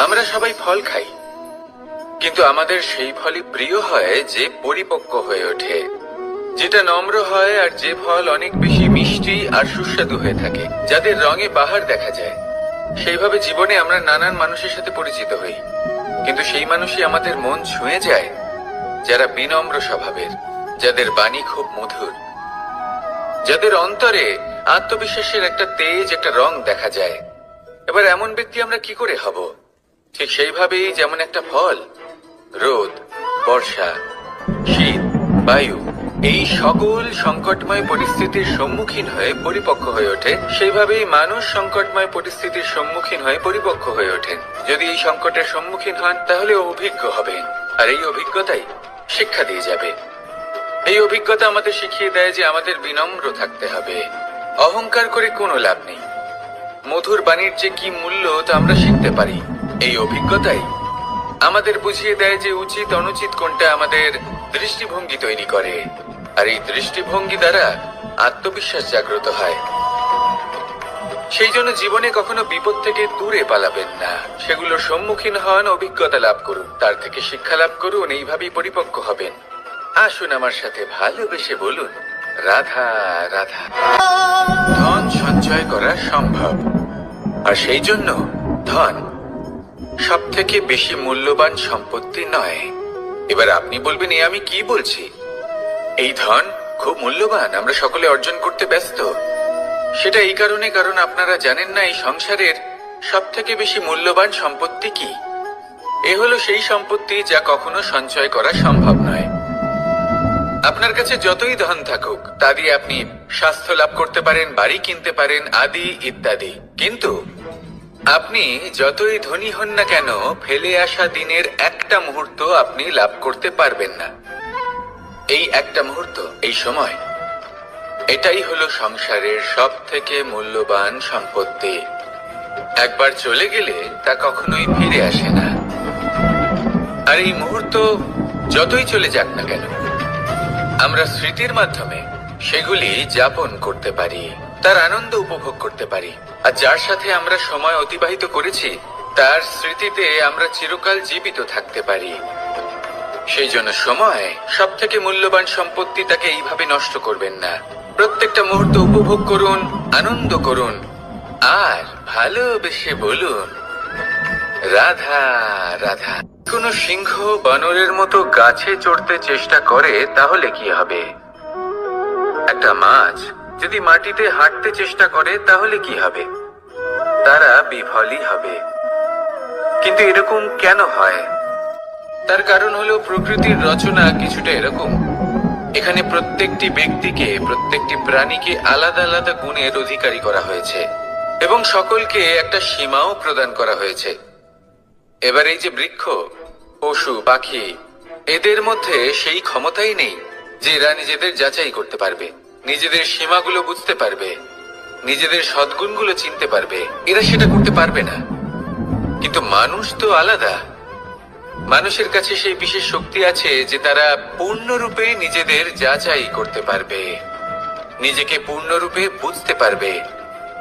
আমরা সবাই ফল খাই, কিন্তু আমাদের সেই ফলই প্রিয় হয় যে পরিপক্ক হয়ে ওঠে, যেটা নম্র হয়, আর যে ফল অনেক বেশি মিষ্টি আর সুস্বাদু হয়ে থাকে, যাদের রঙে বাহার দেখা যায়। সেইভাবে জীবনে আমরা নানান মানুষের সাথে পরিচিত হই, কিন্তু সেই মানুষই আমাদের মন ছুঁয়ে যায় যারা বিনম্র স্বভাবের, যাদের বাণী খুব মধুর, যাদের অন্তরে আত্মবিশ্বাসের একটা তেজ, একটা রং দেখা যায়। এবার এমন ব্যক্তি আমরা কি করে হব? ঠিক সেইভাবেই যেমন একটা ফল রোদ, বর্ষা, শীত, বায়ু এই সকল সংকটময় পরিস্থিতির সম্মুখীন হয়ে পরিপক্ক হয়ে ওঠে, সেইভাবেই মানুষ সংকটময় পরিস্থিতির সম্মুখীন হয়ে পরিপক্ক হয়ে ওঠেন। যদি এই সংকটের সম্মুখীন হন তাহলে অভিজ্ঞ হবেন, আর এই অভিজ্ঞতাই শিক্ষা দিয়ে যাবে। এই অভিজ্ঞতা আমাদের শিখিয়ে দেয় যে আমাদের বিনম্র থাকতে হবে। অহংকার করে কোনো লাভ নেই। মধুর বাণীর যে কি মূল্য তা আমরা শিখতে পারি। এই অভিজ্ঞতাই আমাদের বুঝিয়ে দেয় যে উচিত অনুচিত কোনটা, আমাদের দৃষ্টিভঙ্গি তৈরি করে, আর এই দৃষ্টিভঙ্গি দ্বারা আত্মবিশ্বাস জাগ্রত হয়। সেই জন্য জীবনে কখনো বিপদ থেকে দূরে পালাবেন না, সেগুলোর সম্মুখীন হন, অভিজ্ঞতা লাভ করুন, তার থেকে শিক্ষা লাভ করুন, এইভাবেই পরিপক্ক হবেন। আসুন আমার সাথে ভালোবেসে বলুন, রাধা রাধা। ধন সঞ্চয় করা সম্ভব, আর সেই জন্য ধন সব থেকে বেশি মূল্যবান সম্পত্তি নয়। এবার আপনি বলবেন, এ আমি কি বলছি? এই ধন খুব মূল্যবান, আমরা সকলে অর্জন করতে ব্যস্ত। সেটা এই কারণে, কারণ আপনারা জানেন না এই সংসারের সব থেকে বেশি মূল্যবান সম্পত্তি কি। এ হলো সেই সম্পত্তি যা কখনো সঞ্চয় করা সম্ভব নয়। আপনার কাছে যতই ধন থাকুক তা দিয়ে আপনি স্বাস্থ্য লাভ করতে পারেন, বাড়ি কিনতে পারেন, আদি ইত্যাদি, কিন্তু আপনি যতই ধনী হন না কেন, ফেলে আসা দিনের একটা মুহূর্ত আপনি লাভ করতে পারবেন না। এই একটা মুহূর্ত, এই সময়, এটাই হলো সংসারের সব থেকে মূল্যবান সম্পত্তি। একবার চলে গেলে তা কখনোই ফিরে আসে না। আর এই মুহূর্ত যতই চলে যাক না কেন, আমরা স্মৃতির মাধ্যমে সেগুলি যাপন করতে পারি, তার আনন্দ উপভোগ করতে পারি। আর যার সাথে আমরা সময় অতিবাহিত করেছি তার স্মৃতিতে আমরা চিরকাল জীবিত থাকতে পারি। সেই জন্য সময় সব থেকে মূল্যবান সম্পত্তি, তাকে এইভাবে নষ্ট করবেন না। প্রত্যেকটা মুহূর্ত উপভোগ করুন, আনন্দ করুন, আর ভালোবেসে বলুন, রাধা রাধা। কোনো সিংহ বানরের মতো গাছে চড়তে চেষ্টা করে তাহলে কি হবে? একটা মাছ যদি মাটিতে হাঁটতে চেষ্টা করে তাহলে কি হবে? তারা বিফলই হবে। কিন্তু এরকম কেন হয়? তার কারণ হলো প্রকৃতির রচনা কিছুটা এরকম। এখানে প্রত্যেকটি ব্যক্তিকে, প্রত্যেকটি প্রাণীকে আলাদা আলাদা গুণের অধিকারী করা হয়েছে, এবং সকলকে একটা সীমাও প্রদান করা হয়েছে। এবার এই যে বৃক্ষ, পশু, পাখি, এদের মধ্যে সেই ক্ষমতাই নেই যে এরা নিজেদের যাচাই করতে পারবে, নিজেদের সীমাগুলো বুঝতে পারবে, নিজেদের সদ্গুণগুলো চিনতে পারবে। এরা সেটা করতে পারবে না। কিন্তু মানুষ তো আলাদা। মানুষের কাছে সেই বিশেষ শক্তি আছে যে তারা পূর্ণরূপে নিজেদের যাচাই করতে পারবে, নিজেকে পূর্ণরূপে বুঝতে পারবে,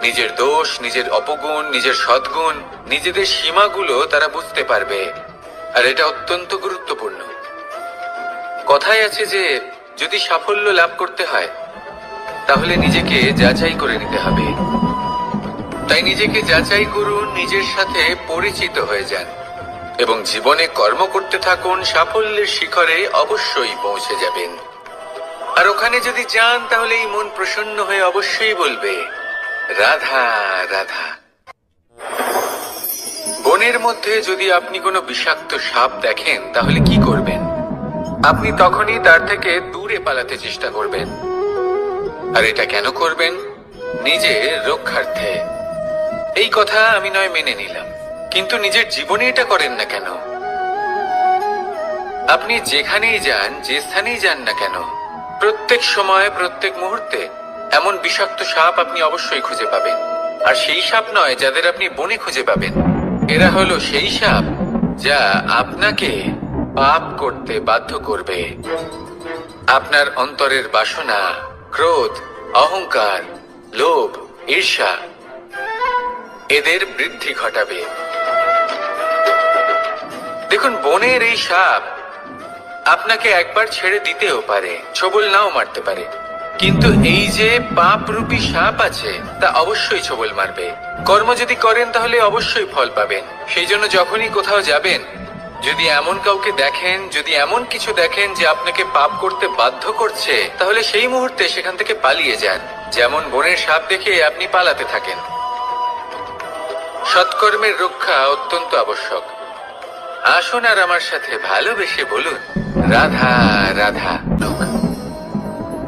নিজের দোষ, নিজের অপগুণ, নিজের সদ্গুণ, নিজেদের সীমাগুলো তারা বুঝতে পারবে। আর এটা অত্যন্ত গুরুত্বপূর্ণ। কথায় আছে যে যদি সাফল্য লাভ করতে হয় তাহলে নিজেকে যাচাই করে নিতে হবে। তাই নিজেকে যাচাই করুন, নিজের সাথে পরিচিত হয়ে যান, এবং জীবনে কর্ম করতে থাকুন। সাফল্যের শিখরে অবশ্যই পৌঁছে যাবেন। আর ওখানে যদি যান তাহলে এই মন প্রসন্ন হয়ে অবশ্যই বলবে, রাধা রাধা। বনের মধ্যে যদি আপনি কোনো বিষাক্ত সাপ দেখেন তাহলে কি করবেন? আপনি তখনই তার থেকে দূরে পালাতে চেষ্টা করবেন। আর এটা কেন করবেন? নিজের রক্ষার্থে। এই কথা আমি নয় মেনে নিলাম, কিন্তু নিজের জীবনে এটা করেন না কেন? আপনি যেখানেই যান, যে স্থানেই যান না কেন, প্রত্যেক সময়, প্রত্যেক মুহূর্তে এমন বিষাক্ত সাপ আপনি অবশ্যই খুঁজে পাবেন। আর সেই সাপ নয় যাদের আপনি বনে খুঁজে পাবেন, এরা হলো সেই সাপ যা আপনাকে পাপ করতে বাধ্য করবে। আপনার অন্তরের বাসনা, ক্রোধ, অহংকার, লোভ, ঈর্ষা, এদের বৃদ্ধি ঘটাবে। দেখুন, বনের এই সাপ আপনাকে একবার ছেড়ে দিতেও পারে, ছোবল নাও মারতে পারে, কিন্তু এই যে পাপরূপী সাপ আছে তা অবশ্যই ছোবল মারবে। কর্ম যদি করেন তাহলে অবশ্যই ফল পাবেন। সেই জন্য যখনই কোথাও যাবেন, যদি এমন কাউকে দেখেন, যদি এমন কিছু দেখেন যে আপনাকে পাপ করতে বাধ্য করছে, তাহলে সেই মুহূর্তে সেখান থেকে পালিয়ে যান। যেমন বনের সাপ দেখে আপনি পালাতে থাকেন। সৎকর্মের রক্ষা অত্যন্ত আবশ্যক। আসুন আর আমার সাথে ভালোবেসে বলুন, রাধা রাধা।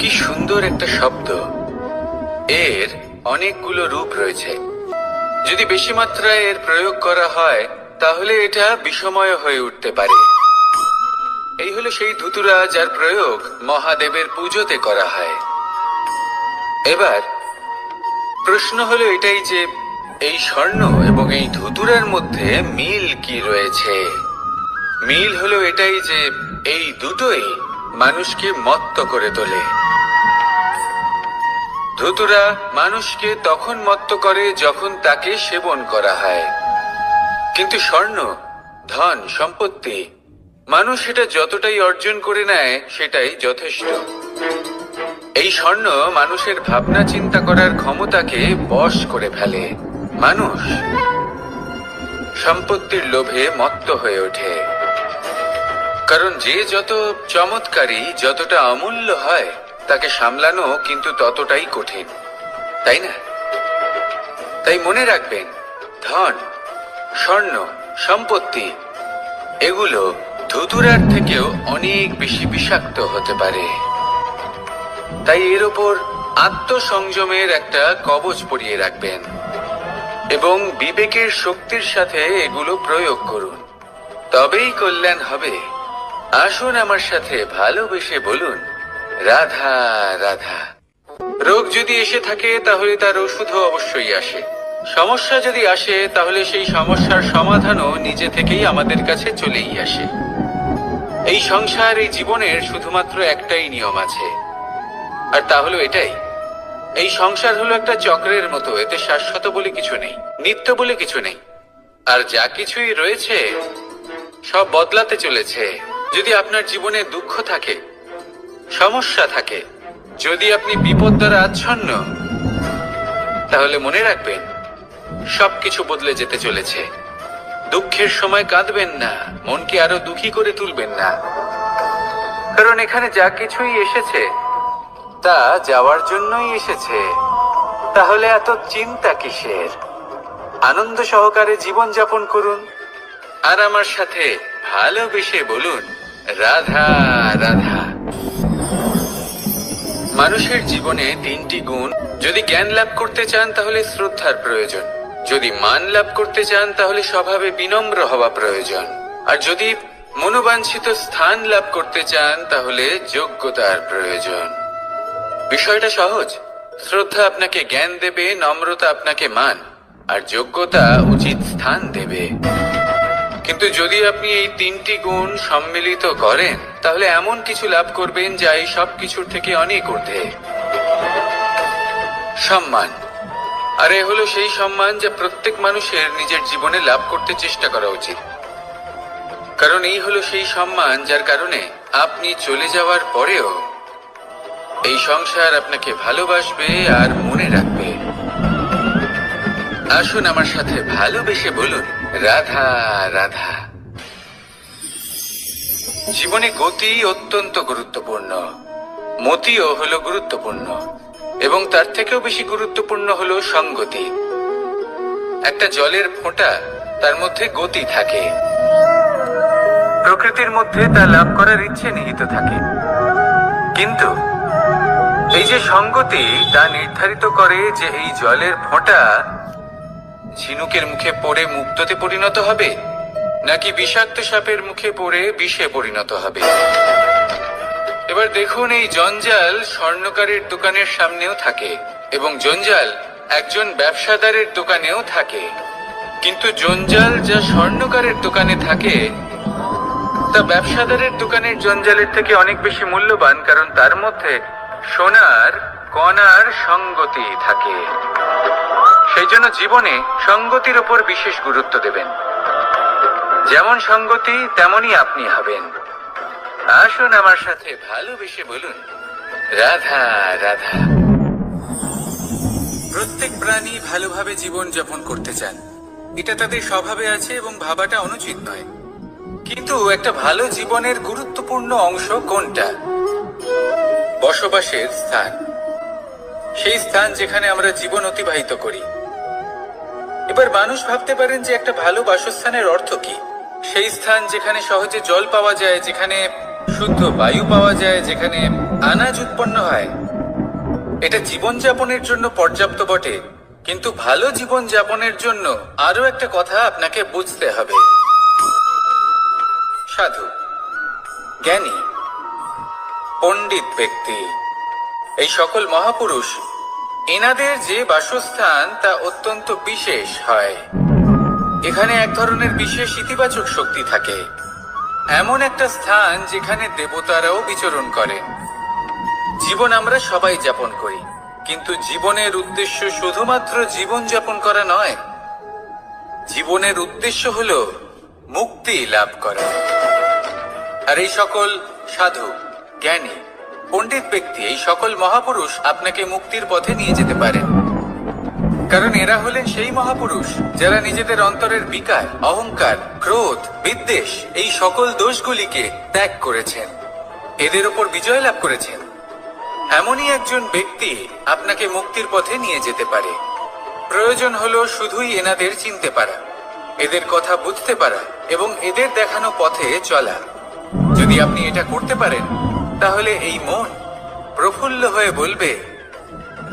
কি সুন্দর একটা শব্দ। এর অনেকগুলো রূপ রয়েছে। যদি বেশি মাত্রায় এর প্রয়োগ করা হয় তাহলে এটা বিষময় হয়ে উঠতে পারে। এই হলো সেই ধুতুরা যার প্রয়োগ মহাদেবের পুজোতে করা হয়। এবার প্রশ্ন হলো এটাই যে এই স্বর্ণ এবং এই ধুতুরার মধ্যে মিল কি রয়েছে। মিল হলো এটাই যে এই দুটোই মানুষকে মত্ত করে তোলে। ধুতুরা মানুষকে তখন মত্ত করে যখন তাকে সেবন করা হয়, কিন্তু স্বর্ণ, ধন, সম্পত্তি, মানুষ এটা যতটাই অর্জন করে নেয় সেটাই যথেষ্ট। এই স্বর্ণ মানুষের ভাবনা চিন্তা করার ক্ষমতাকে বশ করে ফেলে। মানুষ সম্পত্তির লোভে মত্ত হয়ে ওঠে, কারণ যে যত চমৎকারী, যতটা অমূল্য হয় তাকে সামলানো কিন্তু ততটাই কঠিন, তাই না? তাই মনে রাখবেন, ধন, স্বর্ণ, সম্পত্তি এগুলো ধুতুরার থেকেও অনেক বেশি বিষাক্ত হতে পারে। তাই এর ওপর আত্মসংযমের একটা কবচ পরিয়ে রাখবেন এবং বিবেকের শক্তির সাথে এগুলো প্রয়োগ করুন, তবেই কল্যাণ হবে। আসুন আমার সাথে ভালোবেসে বলুন, রাধা রাধা। রোগ যদি এসে থাকে তাহলে তার ওষুধও অবশ্যই আসে। সমস্যা যদি আসে তাহলে সেই সমস্যার সমাধানও নিজে থেকেই আমাদের কাছে চলেই আসে। এই সংসার, এই জীবনের শুধুমাত্র একটাই নিয়ম আছে, আর তা হলো এটাই, এই সংসার হলো একটা চক্রের মতো। এতে শাশ্বত বলে কিছু নেই, নিত্য বলে কিছু নেই, আর যা কিছুই রয়েছে সব বদলাতে চলেছে। যদি আপনার জীবনে দুঃখ থাকে, সমস্যা থাকে, যদি আপনি বিপদ দ্বারা আচ্ছন্ন, তাহলে মনে রাখবেন সবকিছু বদলে যেতে চলেছে। দুঃখের সময় কাঁদবেন না, মনকে আরো দুঃখী করে তুলবেন না, কারণ এখানে যা কিছুই এসেছে তা যাওয়ার জন্যই এসেছে। তাহলে এত চিন্তা কিসের? আনন্দ সহকারে জীবন যাপন করুন আর আমার সাথে ভালোবেসে বলুন, রাধা রাধা। মানুষের জীবনে তিনটি গুণ। যদি জ্ঞান লাভ করতে চান তাহলে শ্রদ্ধার প্রয়োজন, যদি মান লাভ করতে চান তাহলে স্বভাবে বিনম্র হওয়া প্রয়োজন, আর যদি মনোবাঞ্ছিত স্থান লাভ করতে চান তাহলে যোগ্যতার প্রয়োজন। বিষয়টা সহজ। শ্রদ্ধা আপনাকে জ্ঞান দেবে, নম্রতা আপনাকে মান, আর যোগ্যতা উচিত স্থান দেবে। কিন্তু যদি আপনি এই তিনটি গুণ সম্মিলিত করেন তাহলে এমন কিছু লাভ করবেন যা এই সব কিছুর থেকে অনেক ঊর্ধ্বে। সম্মান। আর এ হলো সেই সম্মান যা প্রত্যেক মানুষের নিজের জীবনে লাভ করতে চেষ্টা করা উচিত, কারণ এই হলো সেই সম্মান যার কারণে আপনি চলে যাওয়ার পরেও এই সংসার আপনাকে ভালোবাসবে আর মনে রাখবে। আসুন আমার সাথে ভালোবেসে বলুন, রাধা রাধা। জীবনে গতি অত্যন্ত গুরুত্বপূর্ণ, মতিও হলো গুরুত্বপূর্ণ, এবং তার থেকেও বেশি গুরুত্বপূর্ণ হলো সঙ্গতি। একটা জলের ফোঁটা, তার মধ্যে গতি থাকে, প্রকৃতির মধ্যে তা লাভ করার ইচ্ছে নিহিত থাকে, কিন্তু এই যে সঙ্গতি তা নির্ধারিত করে যে এই জলের ফোঁটা ঝিনুকের মুখে পড়ে মুক্ততে পরিণত হবে নাকি বিষাক্ত সাপের মুখে পড়ে বিষে পরিণত হবে। এবার দেখুন, এই জঞ্জাল স্বর্ণকারের দোকানের সামনেও থাকে এবং জঞ্জাল একজন ব্যবসাদারের দোকানেও থাকে, কিন্তু জঞ্জাল যা স্বর্ণকারের দোকানে থাকে তা ব্যবসাদারের দোকানের জঞ্জালের থেকে অনেক বেশি মূল্যবান, কারণ তার মধ্যে সোনার কণার সঙ্গতি থাকে। সেই জন্য জীবনে সঙ্গতির উপর বিশেষ গুরুত্ব দেবেন। যেমন সঙ্গতি তেমনই আপনি হবেন। আসুন আমার সাথে ভালোবেসে বলুন, রাধা রাধা। প্রত্যেক প্রাণী ভালোভাবে জীবন যাপন করতে চান, এটা তাদের স্বভাবে আছে এবং ভাবাটা অনুচিত নয়। কিন্তু একটা ভালো জীবনের গুরুত্বপূর্ণ অংশ কোনটা? বসবাসের স্থান, সেই স্থান যেখানে আমরা জীবন অতিবাহিত করি। এবার মানুষ ভাবতে পারেন যে একটা ভালো বাসস্থানের অর্থ কি? সেই স্থান যেখানে সহজে জল পাওয়া যায়, যেখানে শুদ্ধ বায়ু পাওয়া যায়, যেখানে আনাজ উৎপন্ন হয়। এটা জীবনযাপনের জন্য পর্যাপ্ত বটে, কিন্তু ভালো জীবন যাপনের জন্য আরো একটা কথা আপনাকে বুঝতে হবে। সাধু, জ্ঞানী, পণ্ডিত ব্যক্তি, এই সকল মহাপুরুষ, এনাদের যে বাসস্থান তা অত্যন্ত বিশেষ হয়। এখানে এক ধরনের বিশেষ ইতিবাচক শক্তি থাকে, এমন একটা স্থান যেখানে দেবতারাও বিচরণ করেন। জীবন আমরা সবাই যাপন করি, কিন্তু জীবনের উদ্দেশ্য শুধুমাত্র জীবন যাপন করা নয়। জীবনের উদ্দেশ্য হলো মুক্তি লাভ করা। আর এই সকল সাধু, জ্ঞানী, পণ্ডিত ব্যক্তি, এই সকল মহাপুরুষ আপনাকে মুক্তির পথে নিয়ে যেতে পারেন। কারণ এরা হলেন সেই মহাপুরুষ যারা নিজেদের অন্তরের বিকার, অহংকার, ক্রোধ, বিদ্বেষ, এই সকল দোষগুলিকে ত্যাগ করেছেন, এদের উপর বিজয় লাভ করেছেন। এমনই একজন ব্যক্তি আপনাকে মুক্তির পথে নিয়ে যেতে পারে। প্রয়োজন হলো শুধুই এনাদের চিনতে পারা, এদের কথা বুঝতে পারা এবং এদের দেখানো পথে চলা। যদি আপনি এটা করতে পারেন, তাহলে এই মন প্রফুল্ল হয়ে বলবে,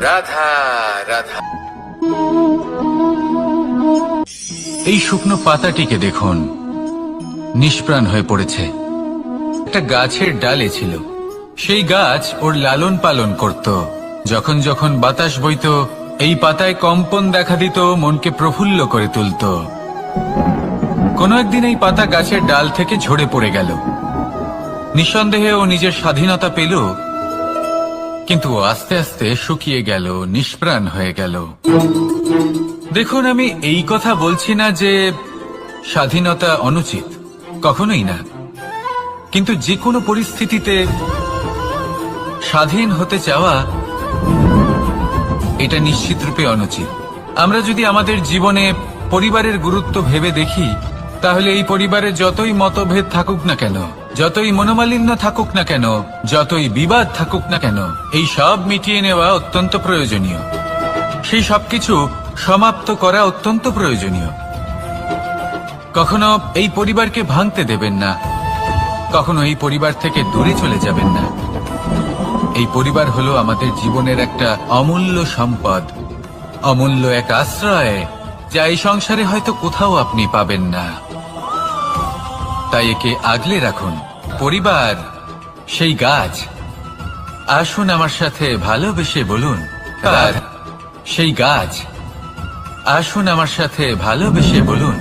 রাধা রাধা। এই শুকনো পাতাটিকে দেখুন, নিষ্প্রাণ হয়ে পড়েছে। একটা গাছের ডালে ছিল, সেই গাছ ওর লালন পালন করত। যখন যখন বাতাস বইত, এই পাতায় কম্পন দেখা দিত, মনকে প্রফুল্ল করে তুলত। কোনো একদিন এই পাতা গাছের ডাল থেকে ঝরে পড়ে গেল। নিঃসন্দেহে ও নিজের স্বাধীনতা পেল, কিন্তু আস্তে আস্তে শুকিয়ে গেল, নিষ্প্রাণ হয়ে গেল। দেখুন, আমি এই কথা বলছি না যে স্বাধীনতা অনুচিত, কখনোই না। কিন্তু যে কোনো পরিস্থিতিতে স্বাধীন হতে চাওয়া, এটা নিশ্চিতরূপে অনুচিত। আমরা যদি আমাদের জীবনে পরিবারের গুরুত্ব ভেবে দেখি, তাহলে এই পরিবারে যতই মতভেদ থাকুক না কেন, যতই মনোমালিন্য থাকুক না কেন, যতই বিবাদ থাকুক না কেন, এই সব মিটিয়ে নেওয়া অত্যন্ত প্রয়োজনীয়। সেই সবকিছু সমাপ্ত করা অত্যন্ত প্রয়োজনীয়। কখনো এই পরিবারকে ভাঙতে দেবেন না, কখনো এই পরিবার থেকে দূরে চলে যাবেন না। এই পরিবার হলো আমাদের জীবনের একটা অমূল্য সম্পদ, অমূল্য এক আশ্রয়, যা এই সংসারে হয়তো কোথাও আপনি পাবেন না। তাই একে আগলে রাখুন। পরিবার সেই গাছ। আসুন আমার সাথে ভালোবেসে বলুন, আর সেই গাছ। আসুন আমার সাথে ভালোবেসে বলুন,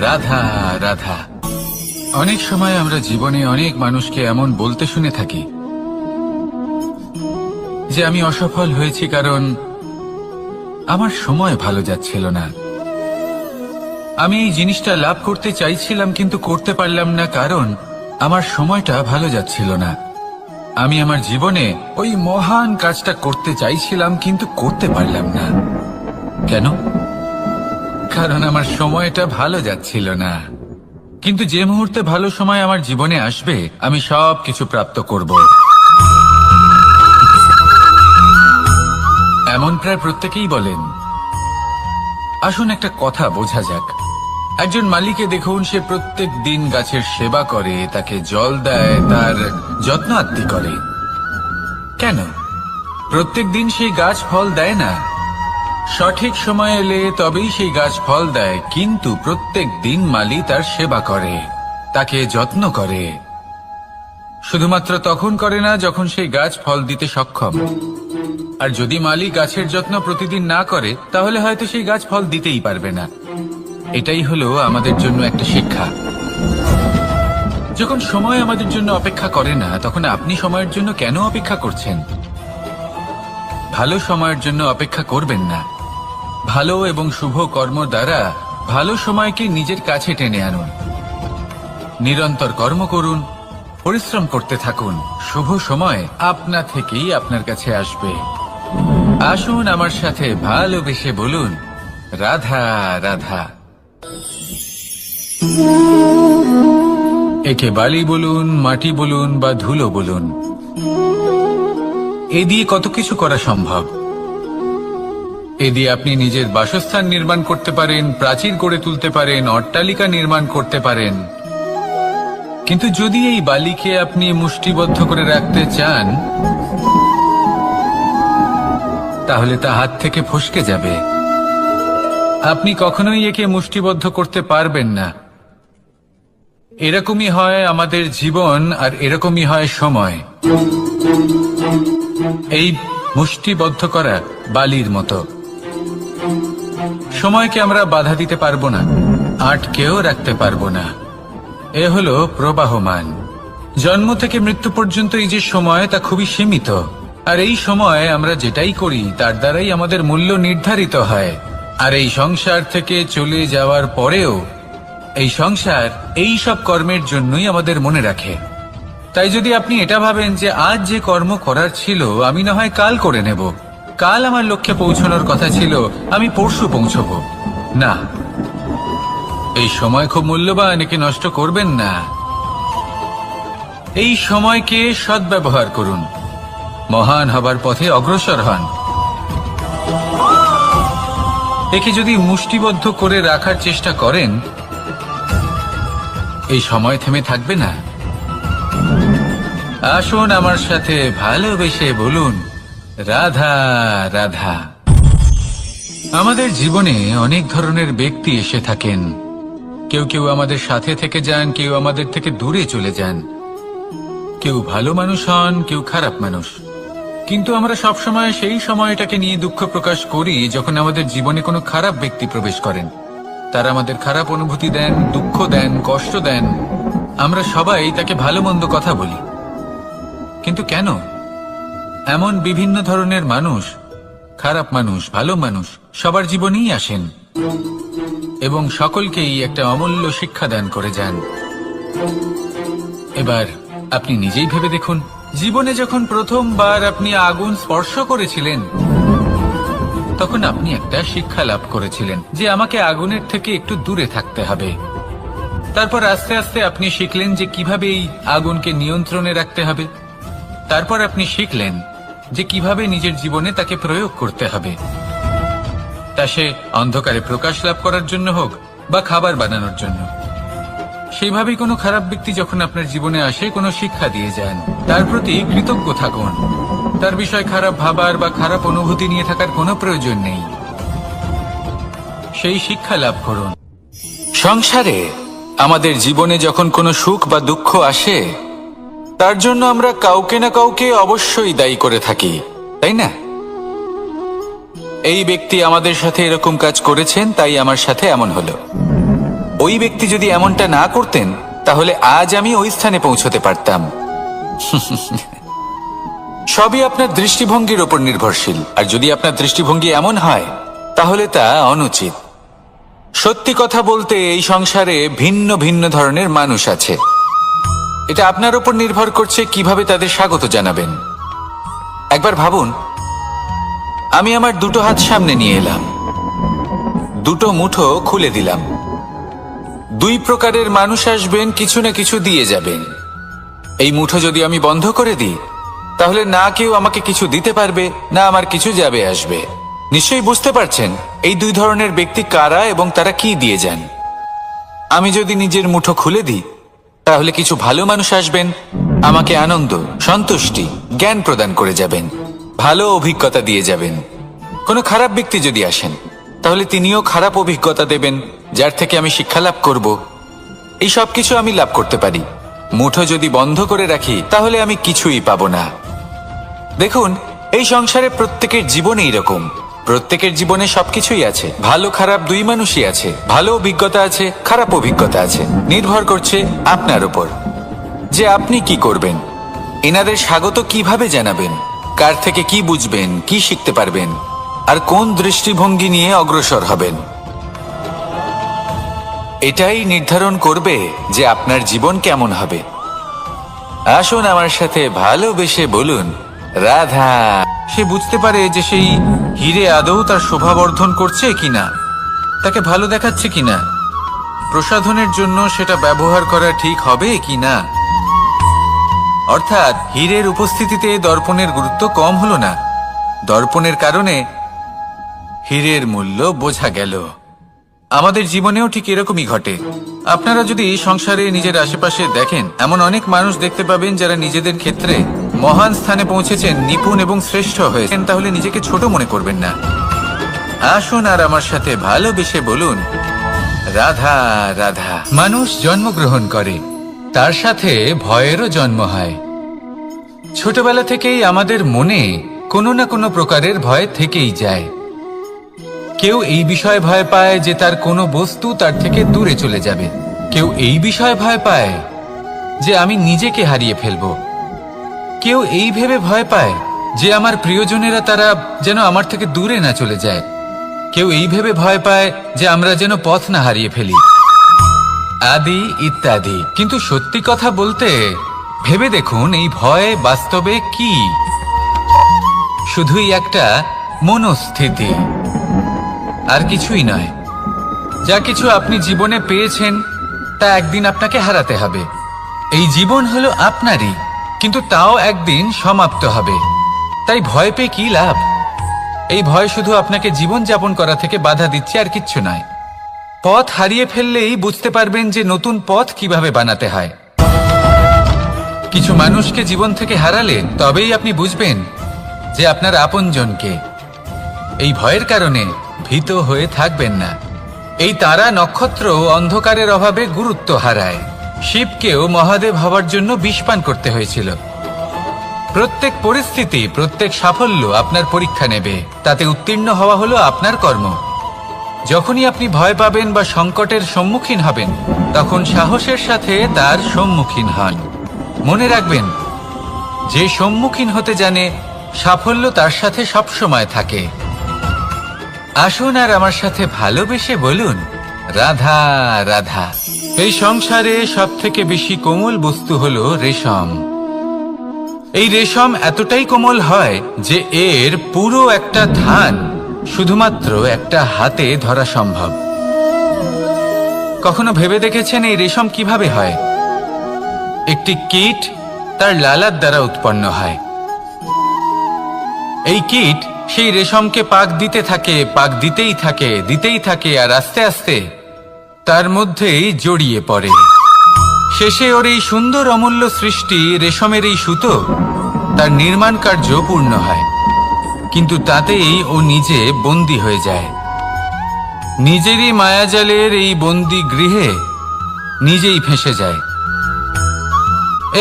রাধা রাধা। অনেক সময় আমরা জীবনে অনেক মানুষকে এমন বলতে শুনে থাকি যে আমি অসফল হয়েছি কারণ আমার সময় ভালো যাচ্ছিল না। আমি এই জিনিসটা লাভ করতে চাইছিলাম কিন্তু করতে পারলাম না কারণ আমার সময়টা ভালো যাচ্ছিল না। আমি আমার জীবনে ওই মহান কাজটা করতে চাইছিলাম কিন্তু করতে পারলাম না। কেন? কারণ আমার সময়টা ভালো যাচ্ছিল না। কিন্তু যে মুহূর্তে ভালো সময় আমার জীবনে আসবে, আমি সব কিছু প্রাপ্ত করব। এমন প্রায় প্রত্যেকেই বলেন। আসুন একটা কথা বোঝা যাক। একজন মালিকে দেখুন, সে প্রত্যেক দিন গাছের সেবা করে, তাকে জল দেয়, তার যত্ন আত্তি করে। কেন? প্রত্যেক দিন সেই গাছ ফল দেয় না। সঠিক সময় এলে তবেই সেই গাছ ফল দেয়, কিন্তু প্রত্যেক দিন মালি তার সেবা করে, তাকে যত্ন করে। শুধুমাত্র তখন করে না যখন সেই গাছ ফল দিতে সক্ষম। আর যদি মালি গাছের যত্ন প্রতিদিন না করে, তাহলে হয়তো সেই গাছ ফল দিতেই পারবে না। এটাই হলো আমাদের জন্য একটা শিক্ষা। যখন সময় আমাদের জন্য অপেক্ষা করে না, তখন আপনি সময়ের জন্য কেন অপেক্ষা করছেন? ভালো সময়ের জন্য অপেক্ষা করবেন না। ভালো এবং শুভ কর্ম দ্বারা ভালো সময়কে নিজের কাছে টেনে আনুন। নিরন্তর কর্ম করুন, পরিশ্রম করতে থাকুন। শুভ সময় আপনা থেকেই আপনার কাছে আসবে। আসুন আমার সাথে ভালোবেসে বলুন, রাধা রাধা। একে বালি বলুন, মাটি বলুন বা ধুলো বলুন, এ দিয়ে কত কিছু করা সম্ভব। এ দিয়ে আপনি নিজের বাসস্থান নির্মাণ করতে পারেন, প্রাচীর গড়ে তুলতে পারেন, অট্টালিকা নির্মাণ করতে পারেন। কিন্তু যদি এই বালিকে আপনি মুষ্টিবদ্ধ করে রাখতে চান, তাহলে তা হাত থেকে ফসকে যাবে। আপনি কখনোই একে মুষ্টিবদ্ধ করতে পারবেন না। এরকমই হয় আমাদের জীবন, আর এরকমই হয় সময়। এই মুষ্টিবদ্ধ করা বালির মতো। সময়কে আমরা বাধা দিতে পারবো না, আটকেও রাখতে পারবো না। এ হলো প্রবাহমান। জন্ম থেকে মৃত্যু পর্যন্ত এই যে সময়, তা খুবই সীমিত। আর এই সময় আমরা যেটাই করি তার দ্বারাই আমাদের মূল্য নির্ধারিত হয়। আর এই সংসার থেকে চলে যাওয়ার পরেও এই সংসার এই সব কর্মের জন্যই আমাদের মনে রাখে। তাই যদি আপনি এটা ভাবেন যে আজ যে কর্ম করার ছিল আমি না হয় কাল করে নেব, কাল আমার লক্ষ্যে পৌঁছানোর কথা ছিল আমি পরশু পৌঁছবো, না, এই সময় খুব মূল্যবান, একে নষ্ট করবেন না। এই সময়কে সদ্ব্যবহার করুন, মহান হবার পথে অগ্রসর হন। একে যদি মুষ্টিবদ্ধ করে রাখার চেষ্টা করেন, এই সময় থেমে থাকবে না। আসুন আমার সাথে ভালোবেসে বলুন, রাধা রাধা। আমাদের জীবনে অনেক ধরনের ব্যক্তি এসে থাকেন। কেউ কেউ আমাদের সাথে থেকে যান, কেউ আমাদের থেকে দূরে চলে যান। কেউ ভালো মানুষ হন, কেউ খারাপ মানুষ। কিন্তু আমরা সবসময় সেই সময়টাকে নিয়ে দুঃখ প্রকাশ করি যখন আমাদের জীবনে কোনো খারাপ ব্যক্তি প্রবেশ করেন। তারা আমাদের খারাপ অনুভূতি দেন, দুঃখ দেন, কষ্ট দেন। আমরা সবাই তাকে ভালো মন্দ কথা বলি। কিন্তু কেন? এমন বিভিন্ন ধরনের মানুষ, খারাপ মানুষ, ভালো মানুষ সবার জীবনেই আসেন এবং সকলকেই একটা অমূল্য শিক্ষা দান করে যান। এবার আপনি নিজেই ভেবে দেখুন, জীবনে যখন প্রথমবার আপনি আগুন স্পর্শ করেছিলেন, তখন আপনি একটা শিক্ষা লাভ করেছিলেন যে আমাকে আগুনের থেকে একটু দূরে থাকতে হবে। তারপর আস্তে আস্তে আপনি শিখলেন যে কিভাবে এই আগুনকে নিয়ন্ত্রণে রাখতে হবে। তারপর আপনি শিখলেন যে কিভাবে নিজের জীবনে তাকে প্রয়োগ করতে হবে, তা সে অন্ধকারে প্রকাশ লাভ করার জন্য হোক বা খাবার বানানোর জন্য। সেইভাবেই কোনো খারাপ ব্যক্তি যখন আপনার জীবনে আসে, কোনো শিক্ষা দিয়ে যান, তার প্রতি কৃতজ্ঞ থাকুন। তার বিষয় খারাপ ভাবার বা খারাপ অনুভূতি নিয়ে থাকার কোনো প্রয়োজন নেই। সেই শিক্ষা লাভ করুন। সংসারে আমাদের জীবনে যখন কোনো সুখ বা দুঃখ আসে, তার জন্য আমরা কাউকে না কাউকে অবশ্যই দায়ী করে থাকি, তাই না? এই ব্যক্তি আমাদের সাথে এরকম কাজ করেছেন, তাই আমার সাথে এমন হলো। ওই ব্যক্তি যদি এমনটা না করতেন, তাহলে আজ আমি ওই স্থানে পৌঁছতে পারতাম। সবই আপনার দৃষ্টিভঙ্গির ওপর নির্ভরশীল। আর যদি আপনার দৃষ্টিভঙ্গি এমন হয়, তাহলে তা অনুচিত। সত্যি কথা বলতে, এই সংসারে ভিন্ন ভিন্ন ধরনের মানুষ আছে। এটা আপনার উপর নির্ভর করছে কিভাবে তাদের স্বাগত জানাবেন। একবার ভাবুন, আমি আমার দুটো হাত সামনে নিয়ে এলাম, দুটো মুঠো খুলে দিলাম। দুই প্রকারের মানুষ আসবেন, কিছু না কিছু দিয়ে যাবেন। এই মুঠো যদি আমি বন্ধ করে দিই, তাহলে না কেউ আমাকে কিছু দিতে পারবে, না আমার কিছু যাবে আসবে। নিশ্চয়ই বুঝতে পারছেন এই দুই ধরনের ব্যক্তি কারা এবং তারা কি দিয়ে যান। আমি যদি নিজের মুঠো খুলে দিই, তাহলে কিছু ভালো মানুষ আসবেন, আমাকে আনন্দ, সন্তুষ্টি, জ্ঞান প্রদান করে যাবেন, ভালো অভিজ্ঞতা দিয়ে যাবেন। কোনো খারাপ ব্যক্তি যদি আসেন, তাহলে তিনিও খারাপ অভিজ্ঞতা দেবেন, যার থেকে আমি শিক্ষা লাভ করব। এই সব কিছু আমি লাভ করতে পারি। মুঠো যদি বন্ধ করে রাখি, তাহলে আমি কিছুই পাবো না। দেখুন, এই সংসারে প্রত্যেকের জীবনে এরকম। প্রত্যেকের জীবনে সবকিছুই আছে, ভালো খারাপ দুই মানুষই আছে। ভালো অভিজ্ঞতা আছে, খারাপ অভিজ্ঞতা আছে। নির্ভর করছে আপনার উপর যে আপনি কি করবেন, এনাদের স্বাগত কিভাবে জানাবেন, কার থেকে কি বুঝবেন, কি শিখতে পারবেন, আর কোন দৃষ্টিভঙ্গি নিয়ে অগ্রসর হবেন। এটাই নির্ধারণ করবে যে আপনার জীবন কেমন হবে। আসুন আমার সাথে ভালোবেসে বলুন রাধা। সে বুঝতে পারে যে সেই হিরে আদৌ তার শোভাবর্ধন করছে কিনা, তাকে ভালো দেখাচ্ছে কিনা, প্রসাধনের জন্য সেটা ব্যবহার করা ঠিক হবে কিনা। অর্থাৎ হীরের উপস্থিতিতে দর্পণের গুরুত্ব কম হলো না, দর্পণের কারণে হীরের মূল্য বোঝা গেল। আমাদের জীবনেও ঠিক এরকমই ঘটে। আপনারা যদি সংসারে নিজের আশেপাশে দেখেন, এমন অনেক মানুষ দেখতে পাবেন যারা নিজেদের ক্ষেত্রে মহান স্থানে পৌঁছেছেন, নিপুণ এবং শ্রেষ্ঠ হয়েছেন, তাহলে নিজেকে ছোট মনে করবেন না। আসুন আর আমার সাথে ভালোবেসে বলুন রাধা রাধা। মানুষ জন্মগ্রহণ করে, তার সাথে ভয়েরও জন্ম হয়। ছোটবেলা থেকেই আমাদের মনে কোনো না কোনো প্রকারের ভয় থেকেই যায়। কেউ এই বিষয়ে ভয় পায় যে তার কোনো বস্তু তার থেকে দূরে চলে যাবে, কেউ এই বিষয়ে ভয় পায় যে আমি নিজেকে হারিয়ে ফেলব, কেউ এই ভেবে ভয় পায় যে আমার প্রিয়জনেরা তারা যেন আমার থেকে দূরে না চলে যায়, কেউ এই ভেবে ভয় পায় যে আমরা যেন পথ না হারিয়ে ফেলি, আদি ইত্যাদি। কিন্তু সত্যি কথা বলতে ভেবে দেখুন, এই ভয় বাস্তবে কি? শুধুই একটা মনস্থিতি, আর কিছুই নয়। যা কিছু আপনি জীবনে পেয়েছেন তা একদিন আপনাকে হারাতে হবে। এই জীবন হলো আপনারই, কিন্তু তাও একদিন সমাপ্ত হবে। তাই ভয় পেয়ে কি লাভ? এই ভয় শুধু আপনাকে জীবন যাপন করা থেকে বাধা দিচ্ছে, আর কিচ্ছু নয়। পথ হারিয়ে ফেললেই বুঝতে পারবেন যে নতুন পথ কিভাবে বানাতে হয়। কিছু মানুষকে জীবন থেকে হারালে তবেই আপনি বুঝবেন যে আপনার আপনজনকে। এই ভয়ের কারণে ভীত হয়ে থাকবেন না। এই তারা নক্ষত্র অন্ধকারের অভাবে গুরুত্ব হারায়। শিবকেও মহাদেব হওয়ার জন্য বিষপান করতে হয়েছিল। প্রত্যেক পরিস্থিতি, প্রত্যেক সাফল্য আপনার পরীক্ষা নেবে, তাতে উত্তীর্ণ হওয়া হলো আপনার কর্ম। যখনই আপনি ভয় পাবেন বা সংকটের সম্মুখীন হবেন, তখন সাহসের সাথে তার সম্মুখীন হন। মনে রাখবেন, যে সম্মুখীন হতে জানে সাফল্য তার সাথে সবসময় থাকে। আসুন আর আমার সাথে ভালোবেসে বলুন রাধা রাধা। এই সংসারে সব থেকে বেশি কোমল বস্তু হলো রেশম। এই রেশম এতটাই কোমল হয় যে এর পুরো একটা থান শুধুমাত্র একটা হাতে ধরা সম্ভব। কখনো ভেবে দেখেছেন এই রেশম কিভাবে হয়? একটি কীট তার লালার দ্বারা উৎপন্ন হয়। এই কীট সেই রেশমকে পাক দিতে থাকে, পাক দিতেই থাকে, আর আস্তে আস্তে তার মধ্যেই জড়িয়ে পড়ে। শেষে ওর এই সুন্দর অমূল্য সৃষ্টি রেশমের এই সুতো, তার নির্মাণ কার্য পূর্ণ হয়। কিন্তু তাতেই ও নিজে বন্দী হয়ে যায়। নিজেরই মায়াজালের এই বন্দী গৃহে নিজেই ফেঁসে যায়।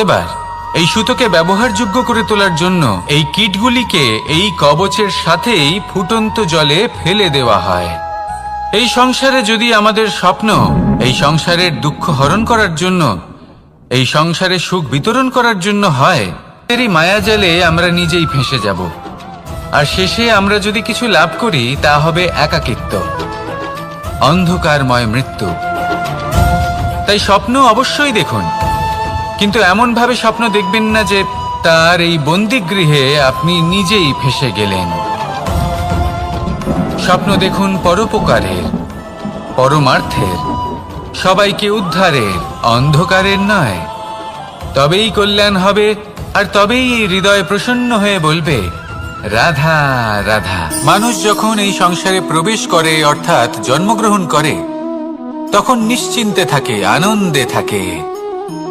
এবার এই সুতোকে ব্যবহারযোগ্য করে তোলার জন্য এই কীটগুলিকে এই কবচের সাথেই ফুটন্ত জলে ফেলে দেওয়া হয়। এই সংসারে যদি আমাদের স্বপ্ন এই সংসারের দুঃখ হরণ করার জন্য, এই সংসারে সুখ বিতরণ করার জন্য হয়, এই মায়াজালে আমরা নিজেই ফেঁসে যাব। আর শেষে আমরা যদি কিছু লাভ করি তা হবে একাকিত্ব, অন্ধকারময় মৃত্যু। তাই স্বপ্ন অবশ্যই দেখুন, কিন্তু এমন ভাবে স্বপ্ন দেখবেন না যে তার এই বন্দিগৃহে আপনি নিজেই ফেঁসে গেলেন। স্বপ্ন দেখুন পরোপকারের, পরমার্থের, সবাইকে উদ্ধারের, অন্ধকারের নয়। তবেই কল্যাণ হবে, আর তবেই এই হৃদয় প্রসন্ন হয়ে বলবে রাধা রাধা। মানুষ যখন এই সংসারে প্রবেশ করে, অর্থাৎ জন্মগ্রহণ করে, তখন নিশ্চিন্তে থাকে, আনন্দে থাকে।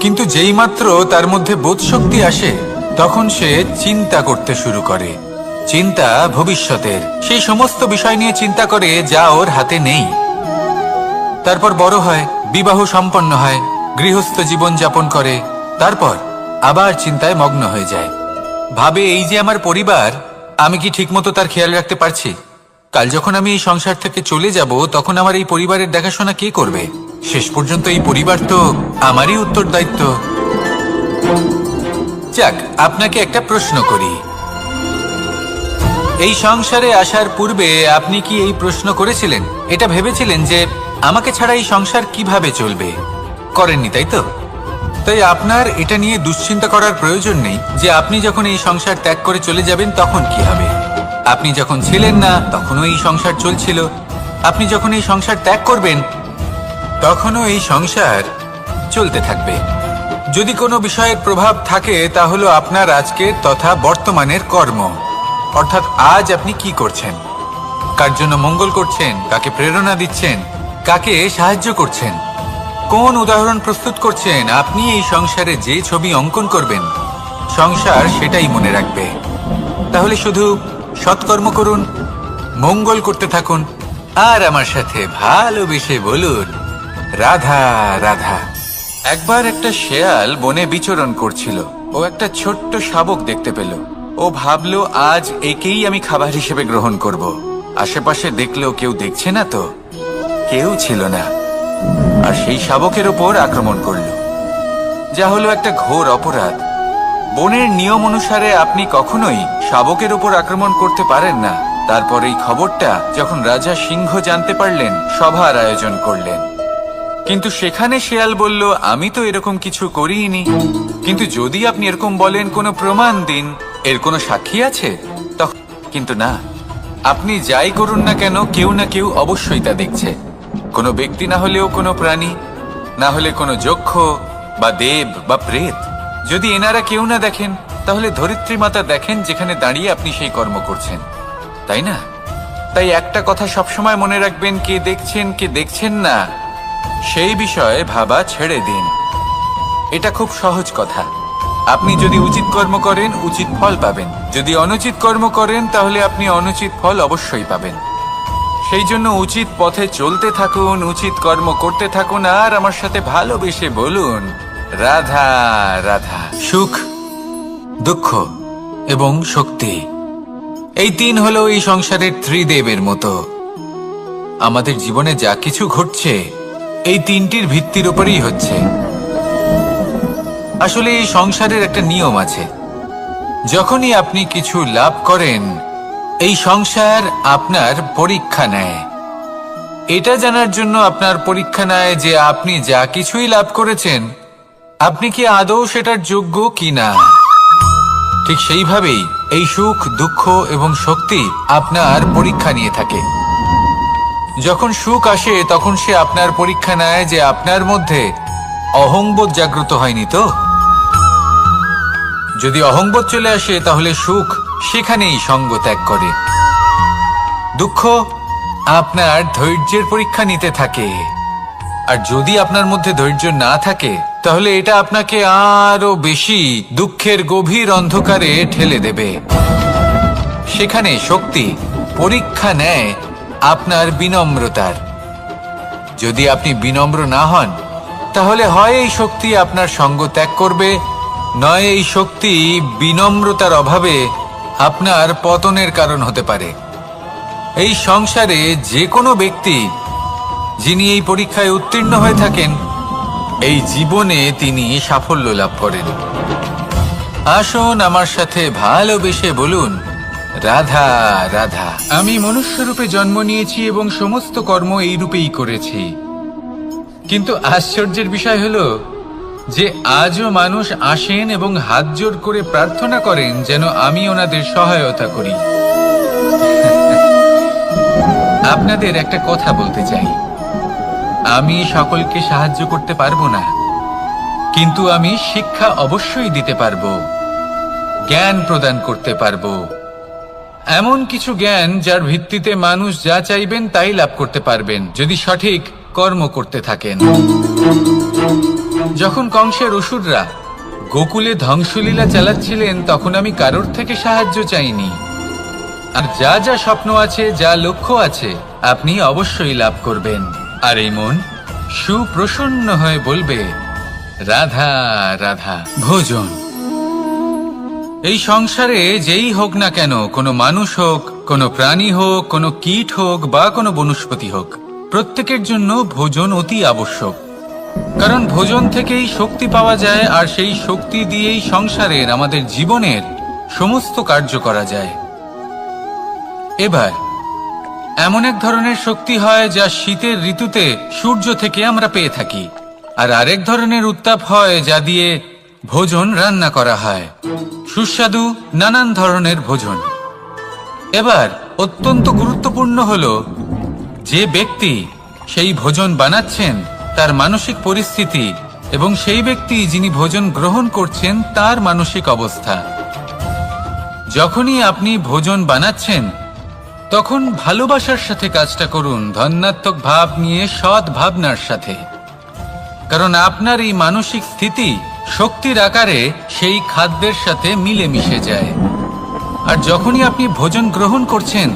কিন্তু যেই মাত্র তার মধ্যে বোধশক্তি আসে, তখন সে চিন্তা করতে শুরু করে। চিন্তা ভবিষ্যতের, সেই সমস্ত বিষয় নিয়ে চিন্তা করে যা ওর হাতে নেই। তারপর বড় হয়, বিবাহ সম্পন্ন হয়, গৃহস্থ জীবন যাপন করে, তারপর আবার চিন্তায় মগ্ন হয়ে যায়। ভাবে এই যে আমার পরিবার, আমি কি ঠিকমতো তার খেয়াল রাখতে পারছি? কাল যখন আমি এই সংসার থেকে চলে যাব, তখন আমার এই পরিবারের দেখাশোনা কে করবে? শেষ পর্যন্ত এই পরিবার তো আমারই উত্তরদায়িত্ব। যাক, আপনাকে একটা প্রশ্ন করি। এই সংসারে আসার পূর্বে আপনি কি এই প্রশ্ন করেছিলেন, এটা ভেবেছিলেন যে আমাকে ছাড়া এই সংসার কিভাবে চলবে, করেননি তাই তো? তাই আপনার এটা নিয়ে দুশ্চিন্তা করার প্রয়োজন নেই যে আপনি যখন এই সংসার ত্যাগ করে চলে যাবেন তখন কি হবে। আপনি যখন ছিলেন না তখনও এই সংসার চলছিল, আপনি যখন এই সংসার ত্যাগ করবেন তখনও এই সংসার চলতে থাকবে। যদি কোনো বিষয়ের প্রভাব থাকে তা হলো আপনার আজকের তথা বর্তমানের কর্ম, অর্থাৎ আজ আপনি কি করছেন, কার জন্য মঙ্গল করছেন, কাকে প্রেরণা দিচ্ছেন, কাকে সাহায্য করছেন, কোন উদাহরণ প্রস্তুত করছেন। আপনি এই সংসারে যে ছবি অঙ্কন করবেন সংসার সেটাই মনে রাখবে। তাহলে শুধু সৎকর্ম করুন, মঙ্গল করতে থাকুন, আর আমার সাথে ভালোবেসে বলুন রাধা রাধা। একবার একটা শেয়াল বনে বিচরণ করছিল। ও একটা ছোট্ট শাবক দেখতে পেল। ও ভাবলো আজ একেই আমি খাবার হিসেবে গ্রহণ করব। আশেপাশে দেখলো কেউ দেখছে না তো, কেউ ছিল না, আর সেই শাবকের ওপর আক্রমণ করল, যা হলো একটা ঘোর অপরাধ। বনের নিয়ম অনুসারে আপনি কখনোই শাবকের উপর আক্রমণ করতে পারেন না। তারপর এই খবরটা যখন রাজা সিংহ জানতে পারলেন, সভার আয়োজন করলেন। কিন্তু সেখানে শেয়াল বলল, আমি তো এরকম কিছু করিনি। কিন্তু যদি আপনি এরকম বলেন, কোনো প্রমাণ দিন, এর কোনো সাক্ষী আছে, তখন কিন্তু না। আপনি যাই করুন না কেন, কেউ না কেউ অবশ্যই তা দেখছে। কোনো ব্যক্তি না হলেও কোনো প্রাণী, না হলে কোনো যক্ষ বা দেব বা প্রেত। যদি এনারা কেউ না দেখেন, তাহলে ধরিত্রী মাতা দেখেন, যেখানে দাঁড়িয়ে আপনি সেই কর্ম করছেন, তাই না? তাই একটা কথা সবসময় মনে রাখবেন, কে দেখছেন কে দেখছেন না সেই বিষয়ে ভাবা ছেড়ে দিন। এটা খুব সহজ কথা। আপনি যদি উচিত কর্ম করেন উচিত ফল পাবেন, যদি অনুচিত কর্ম করেন তাহলে আপনি অনুচিত ফল অবশ্যই পাবেন। সেই জন্য উচিত পথে চলতে থাকুন, উচিত কর্ম করতে থাকুন, আর আমার সাথে ভালোবেসে বলুন রাধা রাধা। সুখ, দুঃখ এবং শক্তি, এই তিন হলো এই সংসারের ত্রিদেবের মতো। আমাদের জীবনে যা কিছু ঘটছে এই তিনটির ভিত্তির উপরেই হচ্ছে। আসলে এই সংসারের একটা নিয়ম আছে, যখনই আপনি কিছু লাভ করেন এই সংসার আপনার পরীক্ষা নেয়। এটা জানার জন্য আপনার পরীক্ষা নেয় যে আপনি যা কিছুই লাভ করেছেন আপনি কি আদৌ সেটার যোগ্য কিনা। ঠিক সেইভাবেই এই সুখ, দুঃখ এবং শক্তি আপনার পরীক্ষা নিয়ে থাকে। যখন সুখ আসে তখন সে আপনার পরীক্ষা নেয় যে আপনার মধ্যে অহংবোধ জাগ্রত হয়নি তো। যদি অহংবোধ চলে আসে তাহলে সুখ সেখানেই সঙ্গ ত্যাগ করে। দুঃখ আপনার ধৈর্যের পরীক্ষা নিতে থাকে, আর যদি আপনার মধ্যে ধৈর্য না থাকে তাহলে এটা আপনাকে আরো বেশি দুঃখের গভীর অন্ধকারে ঠেলে দেবে। সেখানে শক্তি পরীক্ষা নেয় আপনার বিনম্রতার। যদি আপনি বিনম্র না হন তাহলে হয় এই শক্তি আপনার সঙ্গ ত্যাগ করবে, নয় এই শক্তি বিনম্রতার অভাবে আপনার পতনের কারণ হতে পারে। এই সংসারে যে কোনো ব্যক্তি যিনি এই পরীক্ষায় উত্তীর্ণ হয়ে থাকেন এই জীবনে তিনি সাফল্য লাভ করেন। আসুন আমার সাথে ভালোবেসে বলুন রাধা রাধা। আমি মনুষ্য রূপে জন্ম নিয়েছি এবং সমস্ত কর্ম এই রূপেই করেছি, কিন্তু আশ্চর্যের বিষয় হলো যে আজও মানুষ আসেন এবং হাত জোর করে প্রার্থনা করেন যেন আমি ওনাদের সহায়তা করি। আপনাদের একটা কথা বলতে চাই, আমি সকলকে সাহায্য করতে পারবো না, কিন্তু আমি শিক্ষা অবশ্যই দিতে পারবো, জ্ঞান প্রদান করতে পারবো। এমন কিছু জ্ঞান যার ভিত্তিতে মানুষ যা চাইবেন তাই লাভ করতে পারবেন যদি সঠিক কর্ম করতে থাকেন। যখন কংসের অসুররা গোকুলে ধ্বংসলীলা চালাচ্ছিলেন তখন আমি কারোর থেকে সাহায্য চাইনি। আর যা যা স্বপ্ন আছে, যা লক্ষ্য আছে আপনি অবশ্যই লাভ করবেন। আর এই মন সুপ্রসন্ন হয়ে বলবে রাধা রাধা। ভোজন, এই সংসারে যেই হোক না কেন, কোনো মানুষ হোক, কোনো প্রাণী হোক, কোনো কীট হোক বা কোনো বনস্পতি হোক, প্রত্যেকের জন্য ভোজন অতি আবশ্যক। কারণ ভোজন থেকেই শক্তি পাওয়া যায়, আর সেই শক্তি দিয়েই সংসারের আমাদের জীবনের সমস্ত কার্য করা যায়। এবার এমন এক ধরনের শক্তি হয় যা শীতের ঋতুতে সূর্য থেকে আমরা পেয়ে থাকি, আর আরেক ধরনের উত্তাপ হয় যা দিয়ে ভোজন রান্না করা হয়, সুস্বাদু নানান ধরনের ভোজন। এবার অত্যন্ত গুরুত্বপূর্ণ হলো যে ব্যক্তি সেই ভোজন বানাচ্ছেন তার মানসিক পরিস্থিতি এবং সেই ব্যক্তি যিনি ভোজন গ্রহণ করছেন তার মানসিক অবস্থা। যখনই আপনি ভোজন বানাচ্ছেন তখন ভালোবাসার সাথে কাজটা করুন, ধন্যাত্মক ভাব নিয়ে, সৎ ভাবনার সাথে, কারণ আপনার এই মানসিক স্থিতি শক্তির আকারে সেই খাদ্যের সাথে মিলে মিশে যায়। আর যখনই আপনি ভোজন গ্রহণ করছেন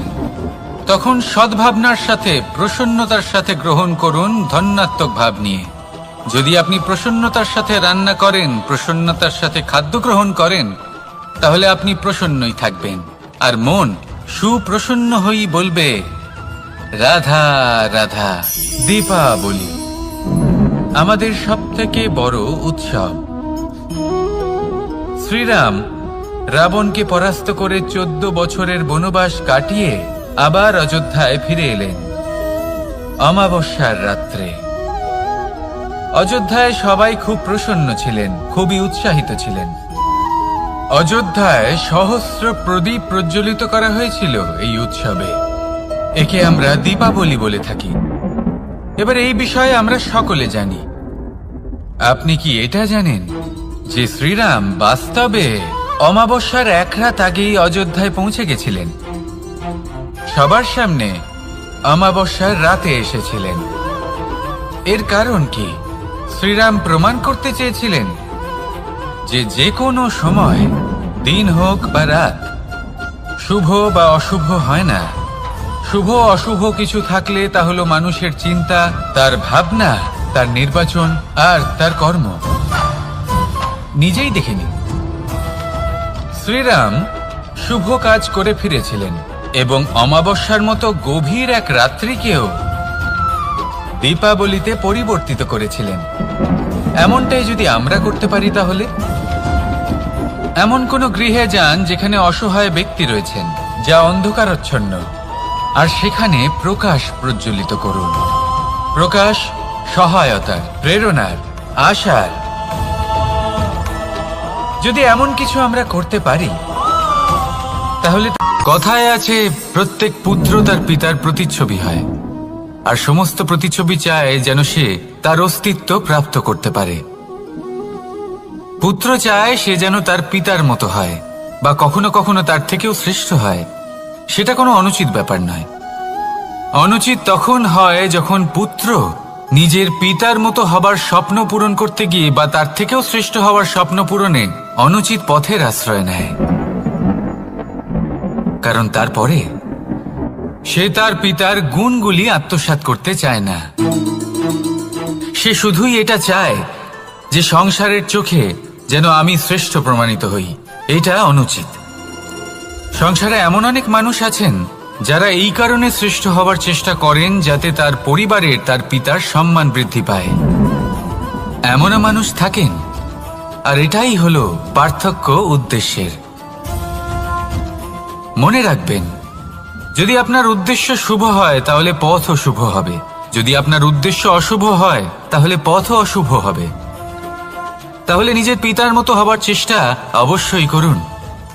তখন সদ্ভাবনার সাথে, প্রসন্নতার সাথে গ্রহণ করুন, ধন্যাত্মক ভাব নিয়ে। যদি আপনি প্রসন্নতার সাথে রান্না করেন, প্রসন্নতার সাথে খাদ্য গ্রহণ করেন, তাহলে আপনি প্রসন্নই থাকবেন, আর মন সুপ্রসন্ন হয়েই বলবে রাধা রাধা। দীপাবলি আমাদের সবথেকে বড় উৎসব। শ্রীরাম রাবণকে পরাস্ত করে 14 বছরের বনবাস কাটিয়ে আবার অযোধ্যায় ফিরে এলেন অমাবস্যার রাত্রে। অযোধ্যায় সবাই খুব প্রসন্ন ছিলেন, খুবই উৎসাহিত ছিলেন। অযোধ্যায় সহস্র প্রদীপ প্রজ্বলিত করা হয়েছিল এই উৎসবে। একে আমরা দীপাবলি বলে থাকি। এবার এই বিষয়ে আমরা সকলে জানি। আপনি কি এটা জানেন যে শ্রীরাম বাস্তবে অমাবস্যার এক রাত আগেই অযোধ্যায় পৌঁছে গেছিলেন? সবার সামনে অমাবস্যার রাতে এসেছিলেন। এর কারণ কি? শ্রীরাম প্রমাণ করতে চেয়েছিলেন যে যে কোনো সময়, দিন হোক বা রাত, শুভ বা অশুভ হয় না। শুভ অশুভ কিছু থাকলে তা হলো মানুষের চিন্তা, তার ভাবনা, তার নির্বাচন আর তার কর্ম। নিজেই দেখে নিন, শ্রীরাম শুভ কাজ করে ফিরেছিলেন এবং অমাবস্যার মতো গভীর এক রাত্রিকেও দীপাবলিতে পরিবর্তিত করেছিলেন। এমনটাই যদি আমরা করতে পারি, তাহলে এমন কোন গৃহে যান যেখানে অসহায় ব্যক্তি রয়েছেন, যা অন্ধকারাচ্ছন্ন, আর সেখানে প্রকাশ প্রজ্বলিত করুন। প্রকাশ সহায়তার, প্রেরণার, আশার। যদি এমন কিছু আমরা করতে পারি, তাহলে কথায় আছে প্রত্যেক পুত্র তার পিতার প্রতিচ্ছবি হয়, আর সমস্ত প্রতিচ্ছবি চায় যেন সে তার অস্তিত্ব প্রাপ্ত করতে পারে। পুত্র চায় সে যেন তার পিতার মতো হয়, বা কখনো কখনো তার থেকেও শ্রেষ্ঠ হয়। সেটা কোনো অনুচিত ব্যাপার নয়। অনুচিত তখন হয় যখন পুত্র নিজের পিতার মতো হবার স্বপ্ন পূরণ করতে গিয়ে বা তার থেকেও শ্রেষ্ঠ হওয়ার স্বপ্ন পূরণে অনুচিত পথের আশ্রয় নেয়। কারণ তারপরে সে তার পিতার গুণগুলি আত্মসাৎ করতে চায় না। সে শুধুই এটা চায় যে সংসারের চোখে যেন আমি শ্রেষ্ঠ প্রমাণিত হই। এটা অনুচিত। সংসারে এমন অনেক মানুষ আছেন যারা এই কারণে শ্রেষ্ঠ হবার চেষ্টা করেন যাতে তার পরিবারের, তার পিতার সম্মান বৃদ্ধি পায়। এমনও মানুষ থাকেন, আর এটাই হলো পার্থক্য উদ্দেশ্যের। মনে রাখবেন, যদি আপনার উদ্দেশ্য শুভ হয় তাহলে পথও শুভ হবে, যদি আপনার উদ্দেশ্য অশুভ হয় তাহলে পথও অশুভ হবে। তাহলে নিজের পিতার মতো হবার চেষ্টা অবশ্যই করুন,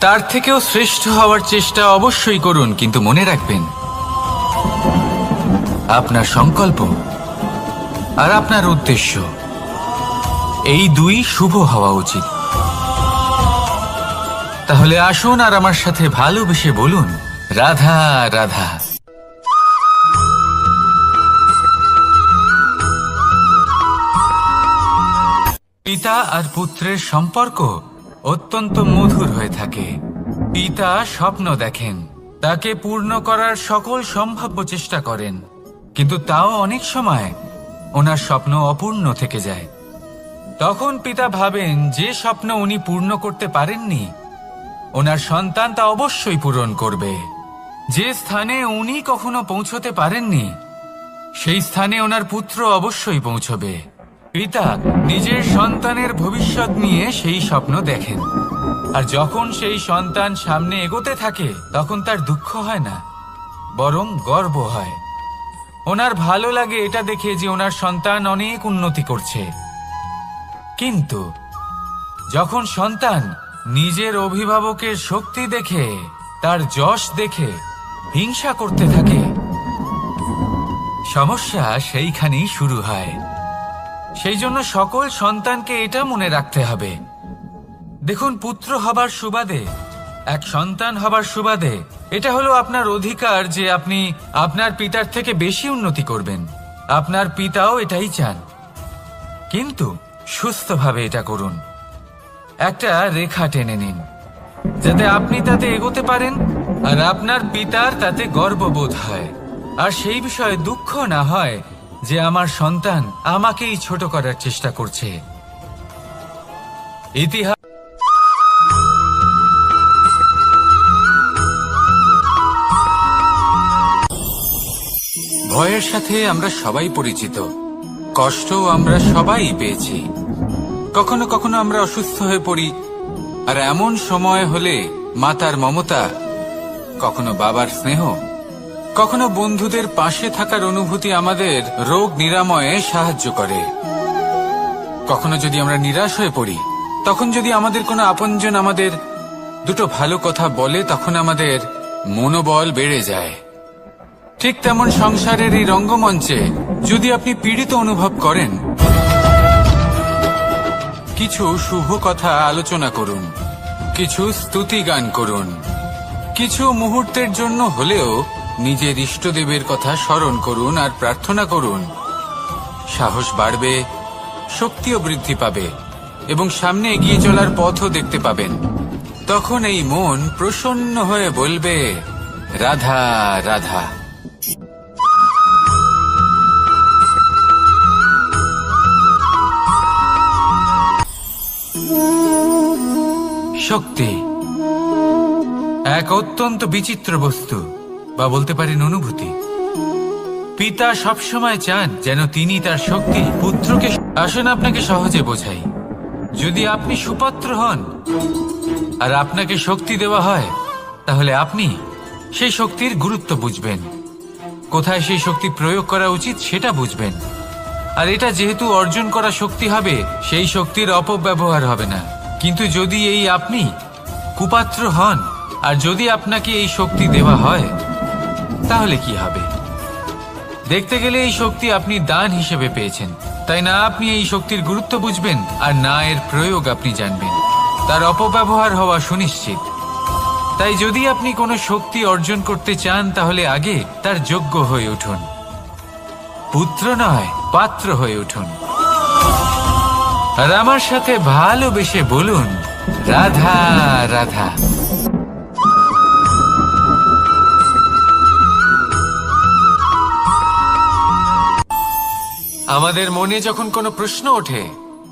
তার থেকেও শ্রেষ্ঠ হওয়ার চেষ্টা অবশ্যই করুন, কিন্তু মনে রাখবেন আপনার সংকল্প আর আপনার উদ্দেশ্য এই দুই শুভ হওয়া উচিত। তাহলে আসুন আর আমার সাথে ভালোবেসে বলুন রাধা রাধা। পিতা আর পুত্রের সম্পর্ক অত্যন্ত মধুর হয়ে থাকে। পিতা স্বপ্ন দেখেন, তাকে পূর্ণ করার সকল সম্ভাব্য চেষ্টা করেন, কিন্তু তাও অনেক সময় ওনার স্বপ্ন অপূর্ণ থেকে যায়। তখন পিতা ভাবেন যে স্বপ্ন উনি পূর্ণ করতে পারেননি, ওনার সন্তান তা অবশ্যই পূরণ করবে। যে স্থানে উনি কখনো পৌঁছতে পারেননি, সেই স্থানে ওনার পুত্র অবশ্যই পৌঁছবে। পিতা নিজের সন্তানের ভবিষ্যৎ নিয়ে সেই স্বপ্ন দেখেন, আর যখন সেই সন্তান সামনে এগোতে থাকে তখন তার দুঃখ হয় না, বরং গর্ব হয়। ওনার ভালো লাগে এটা দেখে যে ওনার সন্তান অনেক উন্নতি করছে। কিন্তু যখন সন্তান নিজের অভিভাবকের শক্তি দেখে, তার যশ দেখে হিংসা করতে থাকে, সমস্যা সেইখানেই শুরু হয়। সেই জন্য সকল সন্তানকে এটা মনে রাখতে হবে, দেখুন, পুত্র হবার সুবাদে, এক সন্তান হবার সুবাদে এটা হলো আপনার অধিকার যে আপনি আপনার পিতার থেকে বেশি উন্নতি করবেন। আপনার পিতাও এটাই চান, কিন্তু সুস্থভাবে এটা করুন। একটা রেখা টেনে নিন যাতে আপনি তাতে এগোতে পারেন আর আপনার পিতার তাতে গর্ববোধ হয়, আর সেই বিষয়ে দুঃখ না হয় যে আমার সন্তান আমাকেই ছোট করার চেষ্টা করছে। ইতিহাস ভয়ের সাথে আমরা সবাই পরিচিত, কষ্টও আমরা সবাই পেয়েছি। কখনো কখনো আমরা অসুস্থ হয়ে পড়ি, আর এমন সময় হলে মাতার মমতা, কখনো বাবার স্নেহ, কখনো বন্ধুদের পাশে থাকার অনুভূতি আমাদের রোগ নিরাময়ে সাহায্য করে। কখনো যদি আমরা নিরাশ হয়ে পড়ি, তখন যদি আমাদের কোনো আপনজন আমাদের দুটো ভালো কথা বলে, তখন আমাদের মনোবল বেড়ে যায়। ঠিক তেমন সংসারের এই রঙ্গমঞ্চে যদি আপনি পীড়িত অনুভব করেন, কিছু শুভ কথা আলোচনা করুন, কিছু স্তুতি গান করুন, কিছু মুহূর্তের জন্য হলেও নিজের ইষ্টদেবের কথা স্মরণ করুন আর প্রার্থনা করুন। সাহস বাড়বে, শক্তিও বৃদ্ধি পাবে এবং সামনে এগিয়ে চলার পথও দেখতে পাবেন। তখন এই মন প্রসন্ন হয়ে বলবে, রাধা রাধা। শক্তি এক অত্যন্ত বিচিত্র বস্তু, বা বলতে পারেন অনুভূতি। পিতা সবসময় চান যেন তিনি তার শক্তি পুত্রকে। আসুন আপনাকে সহজে বোঝাই। যদি আপনি সুপাত্র হন আর আপনাকে শক্তি দেওয়া হয়, তাহলে আপনি সেই শক্তির গুরুত্ব বুঝবেন, কোথায় সেই শক্তি প্রয়োগ করা উচিত সেটা বুঝবেন। আর এটা যেহেতু অর্জন করা শক্তি হবে, সেই শক্তির অপব্যবহার হবে না। কিন্তু যদি এই আপনি কুপাত্র হন আর যদি আপনাকে এই শক্তি দেওয়া হয়, তাহলে কি হবে? দেখতে গেলে এই শক্তি আপনি দান হিসেবে পেয়েছেন, তাই না আপনি এই শক্তির গুরুত্ব বুঝবেন আর না এর প্রয়োগ আপনি জানবেন। তার অপব্যবহার হওয়া সুনিশ্চিত। তাই যদি আপনি কোনো শক্তি অর্জন করতে চান, তাহলে আগে তার যোগ্য হয়ে উঠুন। পুত্র নয়, পাত্র হয়ে উঠুন। আর আমার সাথে ভালোবেসে বলুন, রাধা রাধা। আমাদের মনে যখন কোনো প্রশ্ন ওঠে,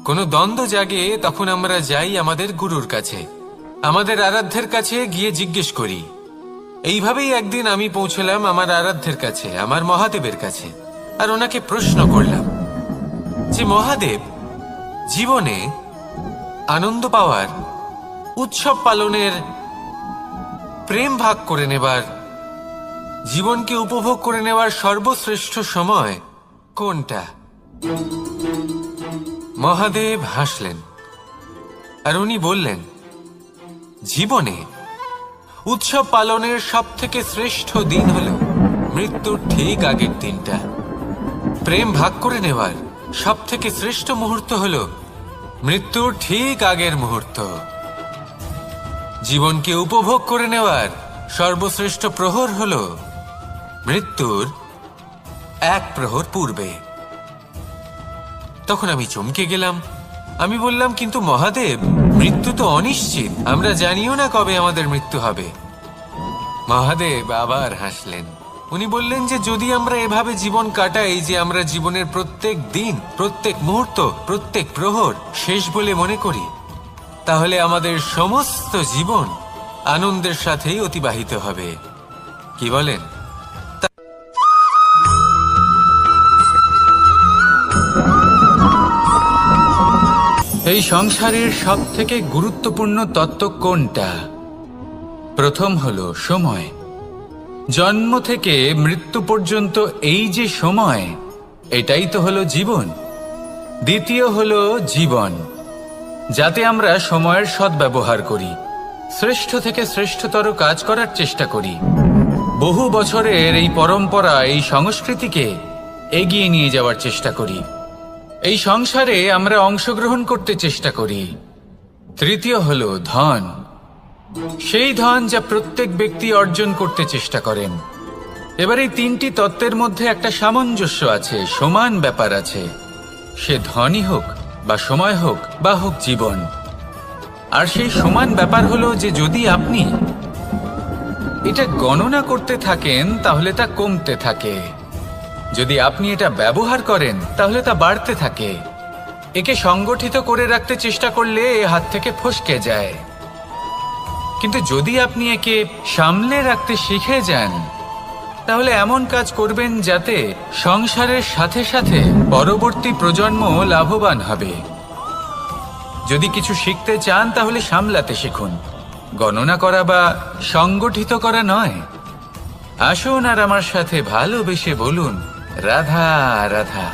কোনো দ্বন্দ্ব জাগে, তখন আমরা যাই আমাদের গুরুর কাছে, আমাদের আরাধ্যের কাছে গিয়ে জিজ্ঞেস করি। এইভাবেই একদিন আমি পৌঁছলাম আমার আরাধ্যের কাছে, আমার মহাদেবের কাছে, আর ওনাকে প্রশ্ন করলাম যে মহাদেব, জীবনে আনন্দ পাওয়ার, উৎসব পালনের, প্রেম ভাগ করে নেবার, জীবনকে উপভোগ করে নেওয়ার সর্বশ্রেষ্ঠ সময় কোনটা? মহাদেব হাসলেন আর উনি বললেন, জীবনে উৎসব পালনের সব থেকে শ্রেষ্ঠ দিন হল মৃত্যুর ঠিক আগের দিনটা। প্রেম ভাগ করে নেওয়ার সব থেকে শ্রেষ্ঠ মুহূর্ত হল মৃত্যুর ঠিক আগের মুহূর্ত। জীবনকে উপভোগ করে নেওয়ার সর্বশ্রেষ্ঠ প্রহর হল মৃত্যুর এক প্রহর পূর্বে। তখন আমি চমকে গেলাম। আমি বললাম, কিন্তু মহাদেব, মৃত্যু তো অনিশ্চিত, আমরা জানিও না কবে আমাদের মৃত্যু হবে। মহাদেব আবার হাসলেন। উনি বললেন যে যদি আমরা এভাবে জীবন কাটাই যে আমরা জীবনের প্রত্যেক দিন, প্রত্যেক মুহূর্ত, প্রত্যেক প্রহর শেষ বলে মনে করি, তাহলে আমাদের সমস্ত জীবন আনন্দের সাথেই অতিবাহিত হবে। কি বলেন? এই সংসারের সব থেকে গুরুত্বপূর্ণ তত্ত্ব কোনটা? প্রথম হলো সময়। জন্ম থেকে মৃত্যু পর্যন্ত এই যে সময়, এটাই তো হলো জীবন। দ্বিতীয় হলো জীবন, যাতে আমরা সময়ের সদ্ব্যবহার করি, শ্রেষ্ঠ থেকে শ্রেষ্ঠতর কাজ করার চেষ্টা করি। বহু বছরের এই পরম্পরা, এই সংস্কৃতিকে এগিয়ে নিয়ে যাওয়ার চেষ্টা করি। এই সংসারে আমরা অংশগ্রহণ করতে চেষ্টা করি। তৃতীয় হলো ধন, সেই ধন যা প্রত্যেক ব্যক্তি অর্জন করতে চেষ্টা করেন। এবার এই তিনটি তত্ত্বের মধ্যে একটা সামঞ্জস্য আছে, সমান ব্যাপার আছে। সে ধনই হোক বা সময় হোক বা হোক জীবন। আর সেই সমান ব্যাপার হলো যে যদি আপনি এটা গণনা করতে থাকেন তাহলে তা কমতে থাকে, যদি আপনি এটা ব্যবহার করেন তাহলে তা বাড়তে থাকে। একে সংগঠিত করে রাখতে চেষ্টা করলে এ হাত থেকে ফসকে যায়, কিন্তু যদি আপনি একে সামলে রাখতে শিখে যান তাহলে এমন কাজ করবেন যাতে সংসারের সাথে সাথে পরবর্তী প্রজন্ম লাভবান হবে। যদি কিছু শিখতে চান তাহলে সামলাতে শিখুন, গণনা করা বা সংগঠিত করা নয়। আসুন আর আমার সাথে ভালোবেসে বলুন, রাধা রাধা।